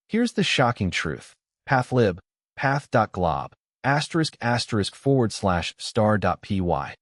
Here's the shocking truth. Pathlib, path.glob, ****************************************************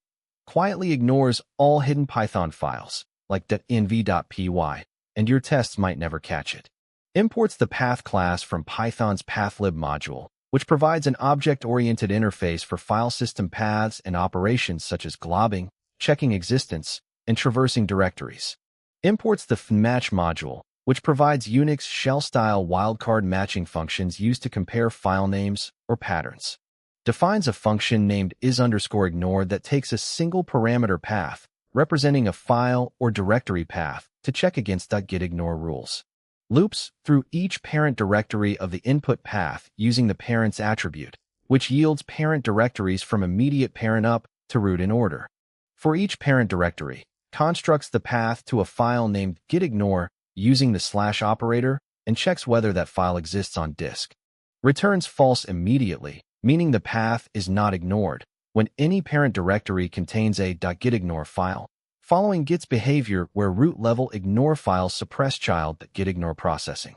quietly ignores all hidden Python files, like .env.py, and your tests might never catch it. Imports the path class from Python's pathlib module, which provides an object-oriented interface for file system paths and operations such as globbing, checking existence, and traversing directories. Imports the fnmatch module, which provides Unix shell-style wildcard matching functions used to compare file names or patterns. Defines a function named is_ignored that takes a single parameter path, representing a file or directory path, to check against .gitignore rules. Loops through each parent directory of the input path using the parents attribute, which yields parent directories from immediate parent up to root in order. For each parent directory, constructs the path to a file named gitignore using the / operator and checks whether that file exists on disk. Returns false immediately, meaning the path is not ignored, when any parent directory contains a .gitignore file, following Git's behavior where root-level ignore files suppress child.gitignore processing.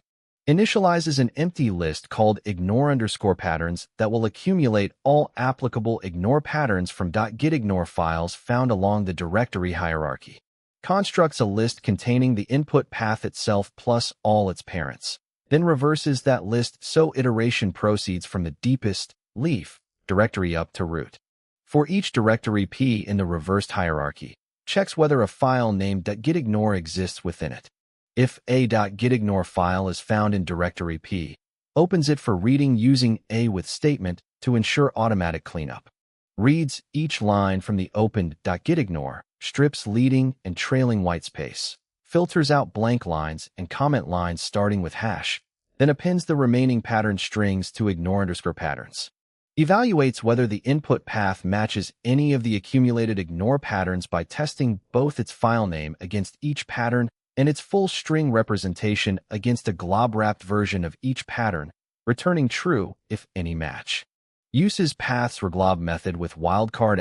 Initializes an empty list called ignore_patterns that will accumulate all applicable ignore patterns from .gitignore files found along the directory hierarchy. Constructs a list containing the input path itself plus all its parents, then reverses that list so iteration proceeds from the deepest leaf directory up to root. For each directory P in the reversed hierarchy, checks whether a file named .gitignore exists within it. If a .gitignore file is found in directory P, opens it for reading using a with statement to ensure automatic cleanup. Reads each line from the opened .gitignore, strips leading and trailing whitespace, filters out blank lines and comment lines starting with hash, then appends the remaining pattern strings to ignore_patterns. Evaluates whether the input path matches any of the accumulated ignore patterns by testing both its file name against each pattern and its full string representation against a glob-wrapped version of each pattern, returning true if any match. Uses paths_glob method with wildcard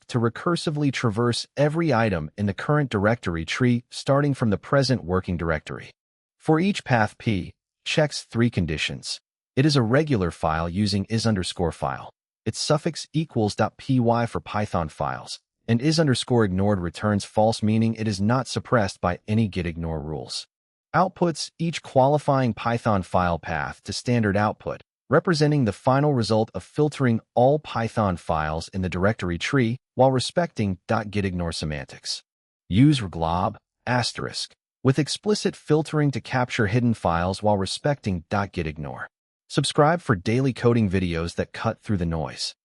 * to recursively traverse every item in the current directory tree starting from the present working directory. For each path P, checks 3 conditions. It is a regular file using is_file. Its suffix equals .py for Python files, and is_ignored returns false, meaning it is not suppressed by any gitignore rules. Outputs each qualifying Python file path to standard output, representing the final result of filtering all Python files in the directory tree while respecting .gitignore semantics. Use reglob * with explicit filtering to capture hidden files while respecting .gitignore. Subscribe for daily coding videos that cut through the noise.